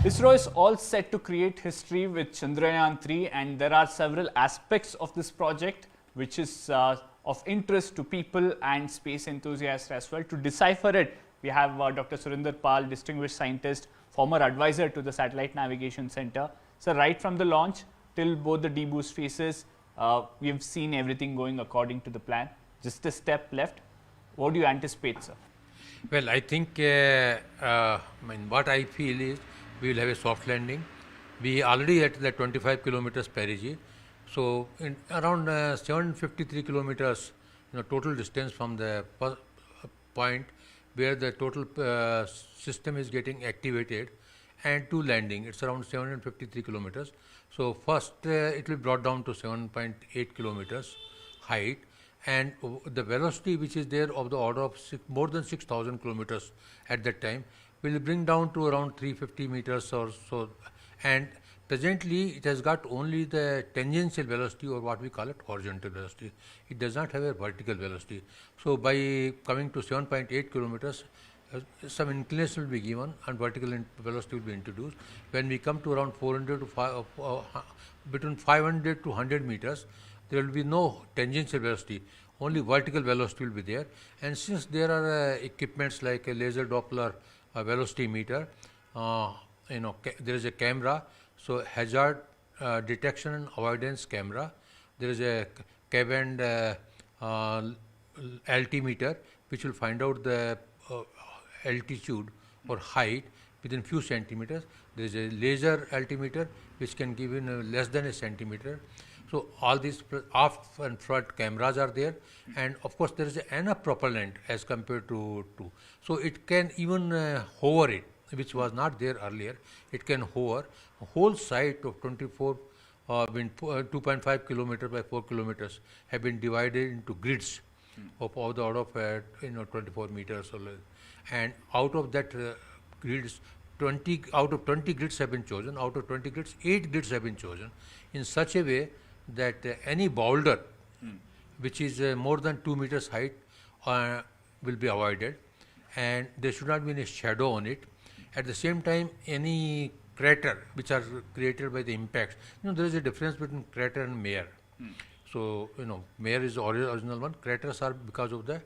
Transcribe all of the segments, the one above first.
ISRO is all set to create history with Chandrayaan 3, and there are several aspects of this project which is of interest to people and space enthusiasts as well. To decipher it, we have Dr. Surinder Pal, distinguished scientist, former advisor to the Satellite Navigation Centre. So right from the launch till both the deboost phases, we have seen everything going according to the plan. Just a step left. What do you anticipate, sir? Well, I think what I feel is we will have a soft landing. We already at the 25 kilometers perigee. So in around 753 kilometers, total distance from the point where the total system is getting activated and to landing, it's around 753 kilometers. So first it will be brought down to 7.8 kilometers height, and the velocity which is there of the order of more than 6,000 kilometers at that time will bring down to around 350 meters or so. And presently it has got only the tangential velocity, or what we call it horizontal velocity. It does not have a vertical velocity. So by coming to 7.8 kilometers, some inclination will be given and vertical velocity will be introduced. When we come to around 400 to between 500 to 100 meters, there will be no tangential velocity, only vertical velocity will be there. And since there are equipments like a laser Doppler velocity meter, there is a camera, so hazard detection and avoidance camera. There is a cabin altimeter which will find out the altitude or height within few centimeters. There is a laser altimeter which can give in less than a centimeter. So all these aft and front cameras are there, and of course there is enough propellant as compared to so it can even hover it, which was not there earlier. It can hover. A whole site of 2.5 kilometers by 4 kilometers have been divided into grids of the order of 24 meters or less. And out of that grids, 20 out of 20 grids have been chosen. Out of 20 grids, 8 grids have been chosen in such a way that any boulder which is more than 2 meters height will be avoided, and there should not be any shadow on it. At the same time, any crater which are created by the impacts, there is a difference between crater and mare. So mare is the original one. Craters are because of the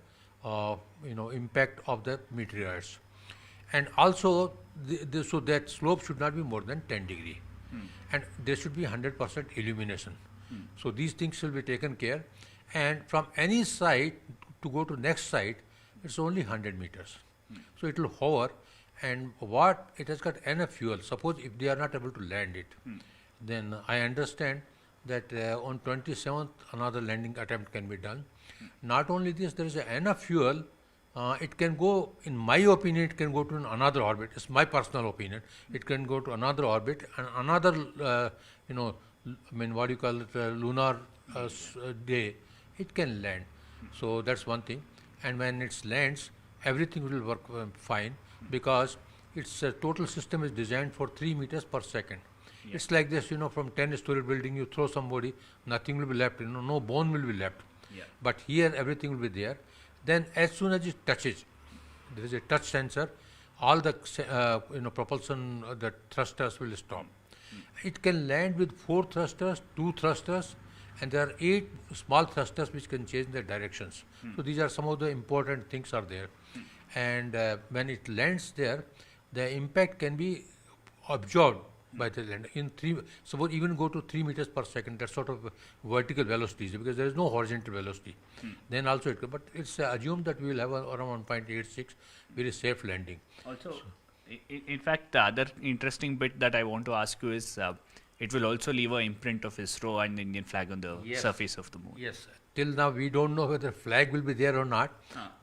impact of the meteorites, and also so that slope should not be more than 10 degree, and there should be 100% illumination. So these things will be taken care, and from any site to go to next site, it's only 100 meters. So it will hover, and what it has got enough fuel. Suppose if they are not able to land it, then I understand that on 27th another landing attempt can be done. Not only this, there is enough fuel. It can go, in my opinion, it can go to another orbit. It's my personal opinion. It can go to another orbit and another, what do you call it, lunar day, it can land. So that's one thing. And when it lands, everything will work fine, because its total system is designed for 3 meters per second. Yeah. It's like this, from 10-story building, you throw somebody, nothing will be left, no bone will be left. Yeah. But here everything will be there. Then as soon as it touches, there is a touch sensor, all the propulsion, the thrusters will stop. It can land with 4 thrusters, 2 thrusters, and there are 8 small thrusters which can change the directions. So these are some of the important things are there. And when it lands there, the impact can be absorbed by the land. Suppose even go to 3 meters per second, that sort of vertical velocities, because there is no horizontal velocity. Then also it could, but it's assumed that we will have around 1.86 very safe landing. Also, in fact, the other interesting bit that I want to ask you is, it will also leave an imprint of ISRO and the Indian flag on the surface of the moon. Yes. Till now we don't know whether flag will be there or not,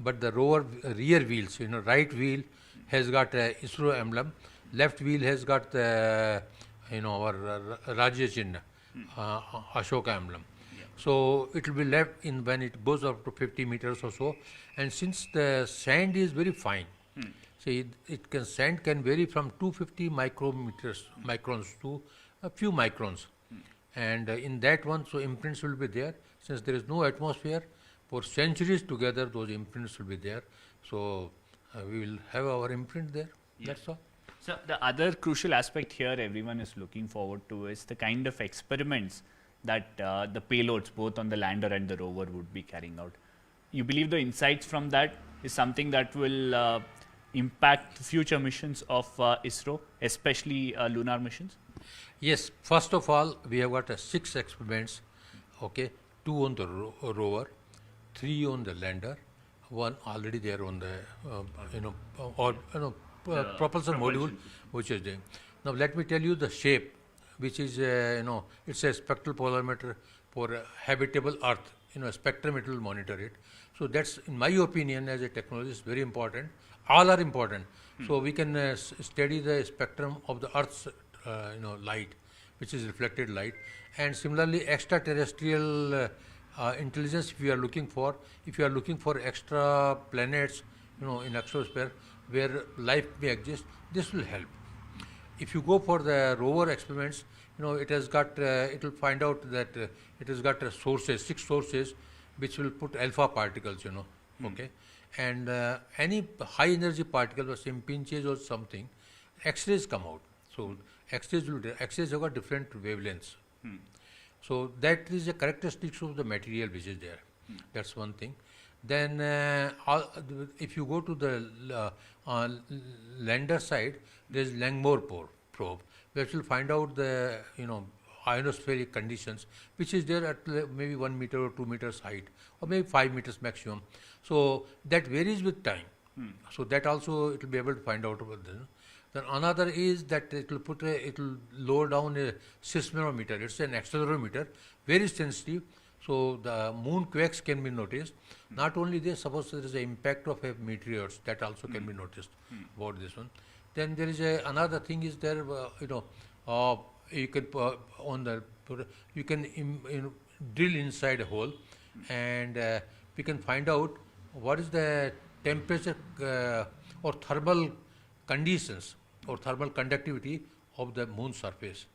but the rover rear wheels, right wheel has got a ISRO emblem, left wheel has got the, our Rajya Chinna, Ashoka emblem. Yeah. So it will be left in when it goes up to 50 meters or so, and since the sand is very fine, sand can vary from 250 microns to a few microns, and in that one, so imprints will be there. Since there is no atmosphere, for centuries together, those imprints will be there. So we will have our imprint there. Yes. That's all. So the other crucial aspect here everyone is looking forward to is the kind of experiments that the payloads both on the lander and the rover would be carrying out. You believe the insights from that is something that will impact future missions of ISRO, especially lunar missions? Yes, first of all, we have got 6 experiments, okay, 2 on the rover, 3 on the lander, 1 already there on the, propulsion module, which is doing. Now, let me tell you the shape, which is, it's a spectral polarimeter for a habitable Earth. Spectrum, it will monitor it. So that's, in my opinion, as a technologist, very important. All are important. So we can study the spectrum of the Earth's, light, which is reflected light. And similarly, extraterrestrial intelligence, if you are looking for extra planets, in exosphere where life may exist, this will help. If you go for the rover experiments, it has got, it will find out that it has got sources, 6 sources, which will put alpha particles, okay. And any high energy particle or some pinches or something, X-rays come out. So X-rays have got different wavelengths. So that is a characteristics of the material which is there. That's one thing. Then if you go to the lander side, there is Langmuir probe, which will find out the ionospheric conditions, which is there at maybe 1 meter or 2 meters height, or maybe 5 meters maximum. So that varies with time. So that also it will be able to find out about this. Then another is that it will lower down a seismometer. It's an accelerometer, very sensitive. So the moon quakes can be noticed. Not only this, suppose there is an impact of a meteors, that also can be noticed about this one. Then there is another thing is there, you can you can drill inside a hole, and we can find out what is the temperature or thermal conditions or thermal conductivity of the moon surface.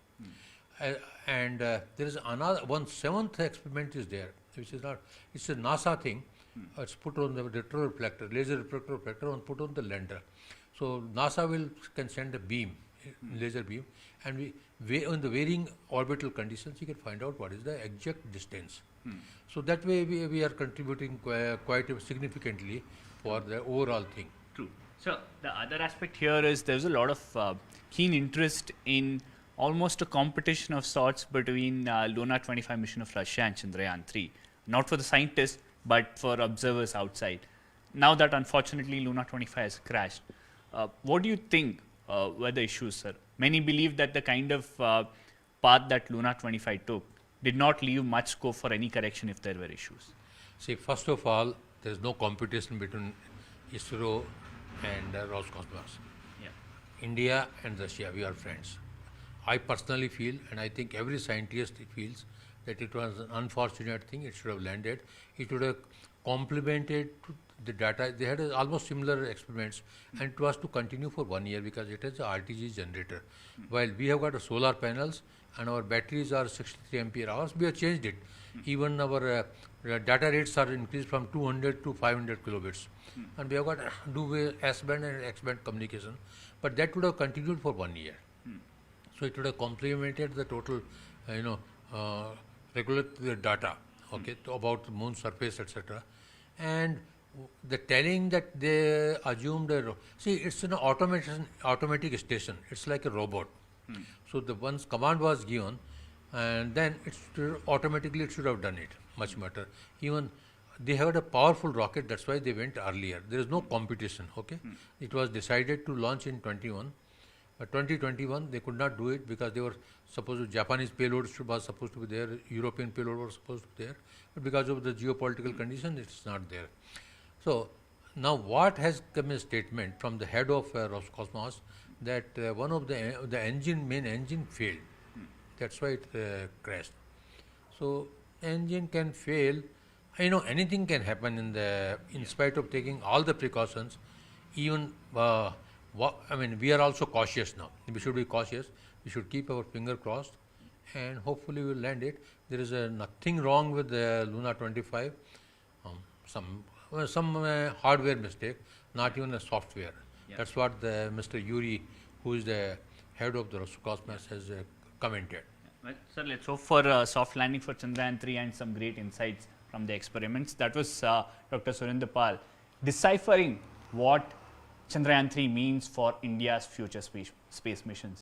And there is another 7th experiment is there, which is not, it's a NASA thing. It's put on the retroreflector, laser retroreflector, and put on the lander. So NASA can send a beam, laser beam, and on the varying orbital conditions, you can find out what is the exact distance. So that way we are contributing quite significantly for the overall thing. True. So the other aspect here is there's a lot of keen interest in almost a competition of sorts between Luna 25 mission of Russia and Chandrayaan 3. Not for the scientists, but for observers outside. Now that unfortunately Luna 25 has crashed, what do you think were the issues, sir? Many believe that the kind of path that Luna 25 took did not leave much scope for any correction if there were issues. See, first of all, there is no competition between ISRO and Roscosmos. Yeah. India and Russia, we are friends. I personally feel, and I think every scientist feels, that it was an unfortunate thing. It should have landed. It would have complemented the data. They had almost similar experiments, and it was to continue for 1 year because it is a RTG generator. While we have got solar panels and our batteries are 63 ampere hours, we have changed it. Even our data rates are increased from 200 to 500 kilobits. And we have got do S-band and X-band communication. But that would have continued for 1 year. So it would have complemented the total, regular data, okay, about the moon surface, etc. And the telling that they assumed, see, it's an automatic station. It's like a robot. So the once command was given, and then it should have done it much better. Even they had a powerful rocket, that's why they went earlier. There is no competition, okay. It was decided to launch in 21. But 2021, they could not do it because they were supposed to, Japanese payload was supposed to be there, European payload was supposed to be there, but because of the geopolitical conditions, it's not there. So now what has come a statement from the head of Roscosmos that one of the main engine failed. That's why it crashed. So engine can fail. Anything can happen in spite of taking all the precautions. Even we are also cautious now. We should be cautious. We should keep our finger crossed, and hopefully we will land it. There is nothing wrong with the Luna 25. Some hardware mistake, not even a software. Yeah. That's what the Mr. Yuri, who is the head of the Roscosmos, has commented. Well, sir, let's hope for a soft landing for Chandrayaan 3 and some great insights from the experiments. That was Dr. Surinder Pal deciphering what Chandrayaan 3 means for India's future space missions.